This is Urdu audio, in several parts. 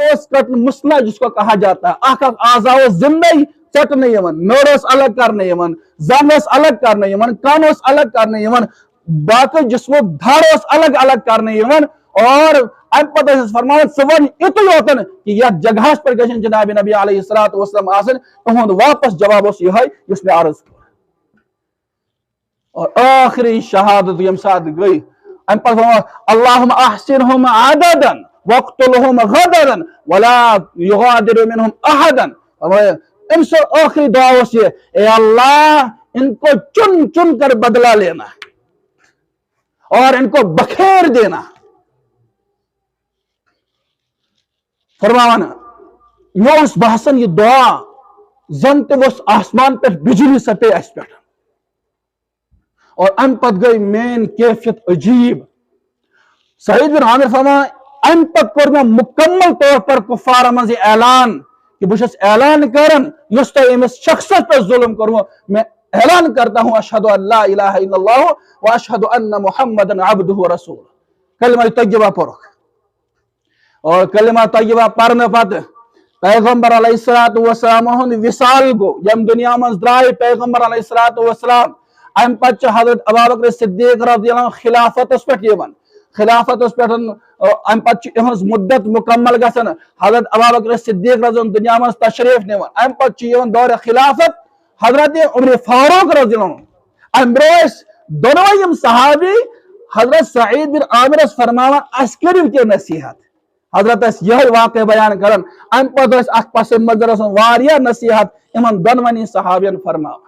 اوس کٹن مسلا جس کو کہا جاتا ہے اخ اعضاء زندہ چٹنے یمن نوڑ الگ کرنے یمن زن الگ کرنے یمن کن الگ کرنے یمن باقی جسموں دھڑ الگ الگ کرنے یمن اور ام پتہ فرمان ون اتو یوتن کہ یتھ جگہ پر گژھن جناب نبی علیہ الصلوۃ والسلام آسن تہند واپس جواب اس یہ یس میں عرض کر اور آخری شہادت یم سات گئی ام پتہ فرمان اللہم احسنہم عددا واقتلہم غددا ولا یغادر منہم احدا ام سے آخری دعا اس یہ اے اللہ ان کو چن چن کر بدلہ لینا اور ان کو بکھیر دینا فرمانا یہ اس بحثن یہ دعا زن تم اس آسمان پر بجلی سٹے اس پر اور ام پت گئی مین کیفیت عجیب سعید بن عامر فرمانا ام پت کر میں مکمل طور پر کفار منزی اعلان کہ بشس اعلان کرن یس تو امس شخص پر ظلم کروں میں اعلان کرتا ہوں اشہد ان لا الہ الا اللہ و اشہد ان محمد عبدہ و رسول کلمہ طیبہ پرخ اور کلمہ طیبہ پرنے پت پیغمبر علیہ السلام وصال گو یم دنیا من درائے پیغمبر علیہ السلام ام پت حضرت ابوبکر صدیق رضی اللہ عنہ خلافت اس پہ یون خلافت اس پہ ام پت اہز مدت مکمل گژھن حضرت ابوبکر صدیق رضی اللہ دنیا من تشریف نیون ام پت یون دور خلافت حضرت عمر فاروق رضی اللہ عنہ ام بروس دونوں یم صحابی حضرت سعید بن عامر فرماوان عسکری کی نصیحت حضرت اس یہ واقع بیان کرن ام پت اس اخ پس منظر واریہ نصیحت امن دونونی صحابین فرماوان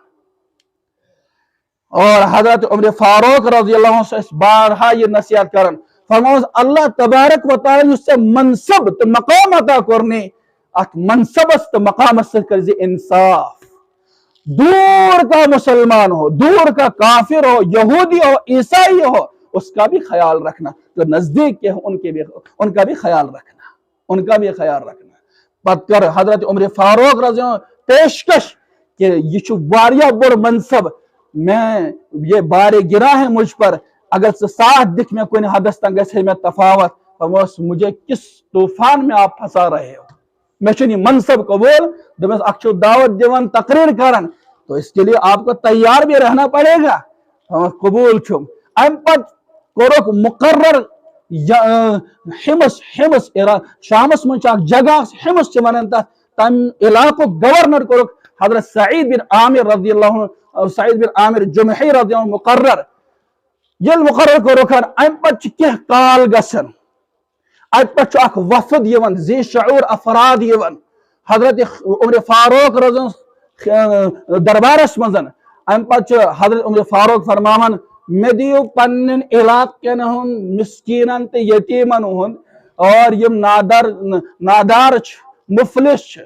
اور حضرت عمر فاروق رضی اللہ عنہ سے اس بارہا یہ نصیحت کرن فرماوان اللہ تبارک و تعالی اس سے منصب تو مقام عطا کرنے اخ منصب است مقام است کرزی انصاف دور کا مسلمان ہو دور کا کافر ہو یہودی ہو عیسائی ہو اس کا بھی خیال رکھنا جو نزدیک کے ان کا بھی خیال رکھنا پت کر حضرت عمر فاروق رضی اللہ عنہ پیشکش کہ یہ واریہ بڑ منصب میں یہ بار گرا ہے مجھ پر اگر سے ساتھ دکھ میں کوئی حدث تنگ ہے میں تفاوت فرموس مجھے کس طوفان میں آپ پھنسا رہے ہو میں چنی منصب قبول دمس اکچو دعوت دیوان تقریر کرن تو اس کے لیے آپ کو تیار بھی رہنا پڑے گا قبول چھم ام پت کورک مقرر حمص شامس من چاک جگہ حمص چمنن تم علاقو گورنر کورک حضرت سعید بن عامر رضی اللہ عنہ سعید بن عامر جمحی رضی اللہ عنہ مقرر یل مقرر کورکن ام پت کیا کال گسن ات پہ اخ وفد یون ذی شعور افراد یون حضرت عمر فاروق رضی دربارس مزن ام پہ حضرت عمر فاروق فرماون میں دیو پنن علاقن ہن مسکینن تے یتیمن ہن اور یم نادار مفلس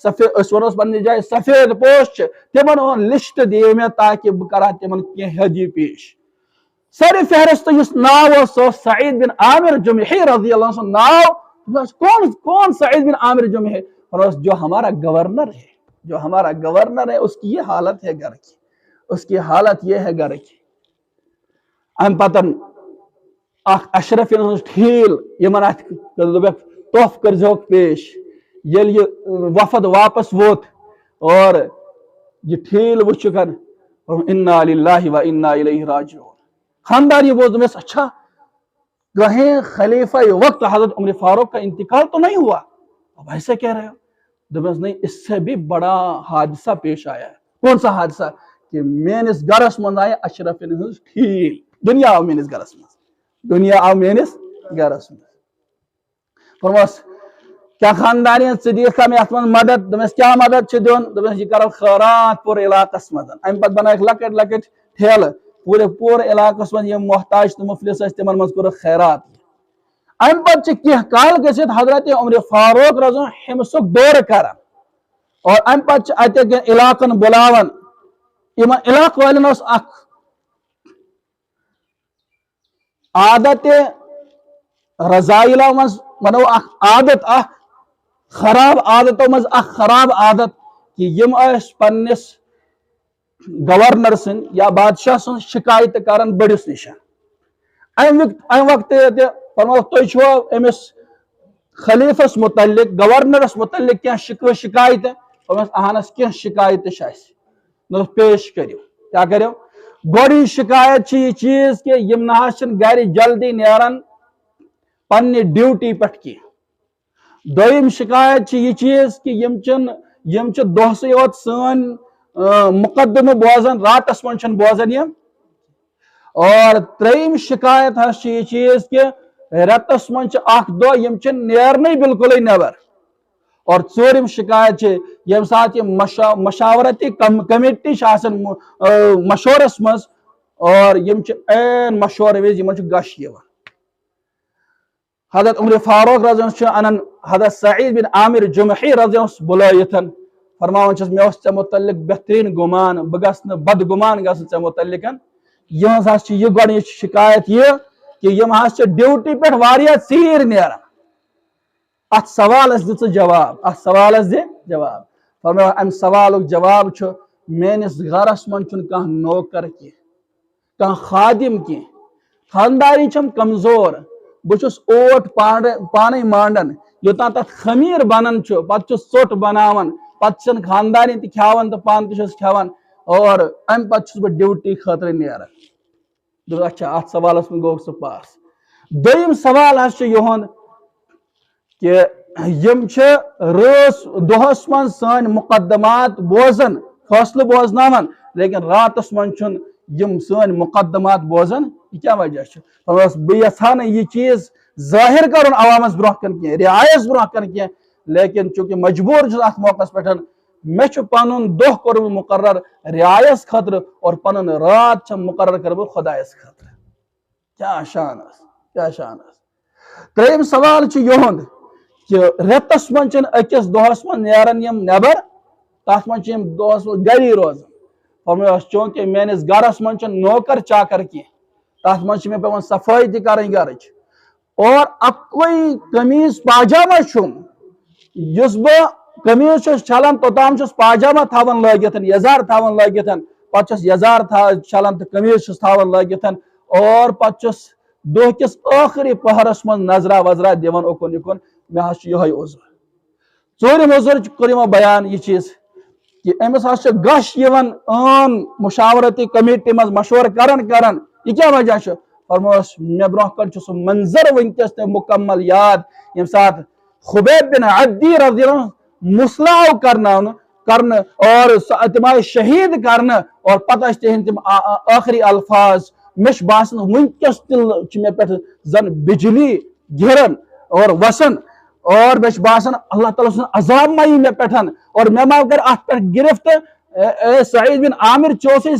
سفید پنہ جائے سفید پوش تمن ہن لسٹ دیے میں تاکہ بہ کرا تمن کی ہدی پیش سر فہرست اس ناو سو سعید بن عامر جمحی رضی اللہ عنہ ناو کون سعید بن عامر جمحی جو ہمارا گورنر ہے اس کی یہ حالت ہے گھر کی اس کی حالت یہ ہے گھر کی ام پتن اشرف ٹھیل یمن توف کر پیش یل یہ وفد واپس ووت اور یہ ٹھیل وچکن انا للہ و انا الیہ راجعون خاندان یہ بوز میں اچھا کہیں خلیفہ وقت حضرت عمر فاروق کا انتقال تو نہیں ہوا اب ایسے کہہ رہے ہو دبس نہیں اس سے بھی بڑا حادثہ پیش آیا ہے کون سا حادثہ کہ مینس گرس من آئے اشرف ٹھیل دنیا آو مینس گرس من فرماس کیا خاندانی صدیقہ میں اتمن مدد دبس کیا مدد چھ دیون دبس یہ کرو خیرات پور علاقہ مدن ام پت بنا ایک لکٹ ٹھیل پورے علاقہ من یہ محتاج تو مفلس تمن من کور خیرات ام پت کی کال گھت حضرت عمر فاروق رضی حمصک دور کران اور ام پت اتہ علاقن بلاون علاقہ والن اخ عادت رضائلہ مز ونو اخ عادت اخ خراب عادتوں مز اخ خراب عادت کہ یم اس پنس گورنر سن یا بادشاہ سن شکایت کرن بڑس نشان ام وقت فرمو تھی چھو امس خلیفس متعلق گورنرس متعلق کیا شکوہ شکایت اہنس کیا شکایت پیش کرو کیا کرو گوڑی شکایت یہ چیز کہ یم نہ گھر جلدی نیران پنہ ڈیوٹی پہ کی دویم شکایت یہ چیز کہ یم دہسے یوت سن مقدمہ بوزان راتس من بوزان یم اور تریم شکایت یہ چیز کہ رتس من اخ دہ یم نیرنے بالکل نیبر اور ژورم شکایت یم سات یہ مشاورتی کمیٹی مشورس مز اور یم عین مشورہ وز گش حضرت عمر فاروق رضی اللہ عنہ حضرت سعید بن عامر جمحی رضی اللہ بلائتن فرماون چھس میں ژے متعلق بہترین گمان بہ گھس بد گمان گھس ژے متعلق یہ گۄڈنِچ شکایت یہ کہ یم ڈیوٹی پہ واریاہ ژیٖر نیران ات سوالس دِ جواب ات سوالس دِ جواب فرمایا ام سوالک جواب میانس گھرس من کانٛہہ نوکر کی کانٛہہ خادم کی خانداری چھم کمزور بہس اوٹ پانے مانڈان یوتان تک خمیر بنان پتہ ژوٹ بناوان پتہ خاندانی تہ کھیاوان تو پان تہ کھیاوان اور ام پتہ بہ ڈیوٹی خاطر نیران اچھا ات سوالس من گو سہ پاس دویم سوال یہند کہ یم رٲژ دۄہس من سٲنۍ مقدمات بوزان فٲصلہٕ بوزناوان لیکن راتس من یم سٲنۍ مقدمات بوزان یہ کیا وجہ بہ یژھا نہٕ یہ چیز ظاہر کرن عوامس برونٛہہ کن کینٛہہ رعایس برونٛہہ کن کینٛہہ لیکن چونکہ مجبور چھُس ات موقعس پٮ۪ٹھ مےٚ چھُ پنُن دۄہ کوٚرمُت مقرر رعایس خٲطرٕ اور پنُن رات چھم مقرر کٔرمٕژ خۄدایس خٲطرٕ کیا شان کیا شان ترٛیٚیِم سوال چھُ یِہُنٛد کہ رٮ۪تس منٛز أکِس دۄہس منٛز نیران یم نٮ۪بر تتھ منٛز چھِ یم دۄہس منٛز گری روزان فرمایا چونکہ میٲنِس گرس منٛز چھُنہٕ نوکر چاکر کینٛہہ تتھ منٛز چھِ مےٚ پیٚوان صفٲیی تہِ کرٕنۍ گرٕچ اور اکوے قمیٖض پاجامہ چھُم یُس بہٕ قمیٖض چھُس چھلان توٚتام چھُس پاجامہ تھاوان لٲگِتھ یزار تھاوان لٲگِتھ پتہٕ چھُس یزار چھلان تہٕ قمیٖض چھُس تھاوان لٲگِتھ اور پتہٕ چھُس دۄہ کِس ٲخری پہرس منٛز نظرا وظرا دِوان اوٚکُن یِکُن مےٚ حظ چھُ یِہوے عذر ژوٗرِم عذر کوٚر یِمو بیان یہ چیز کہ أمس حظ چھُ گش یِوان عام مشاورتی کمیٹی منٛز مشورٕ کران یہ کیا وجہ چھُ فرموس مےٚ برونٛہہ کن چھُ سُہ منظر ونکس تہِ مکمل یاد ییٚمہِ ساتہٕ خبیب بن عدی رضی اللہ مصلح آو کرنہٕ اور تِم آیہِ شہید کرنہٕ اور پتہٕ ٲسۍ تِہنٛدۍ تِم ٲخری الفاظ مےٚ چھُ باسان ونکس تہِ چھِ مےٚ پٮ۪ٹھ زن بجلی گران اور وسان اور مےٚ چھُ باسان اللہ تعالیٰ سُنٛد عذاب ما یی مےٚ پٮ۪ٹھ اور مےٚ ما کر اتھ پٮ۪ٹھ گرفت سعید بن عامر ژےٚ اوسُے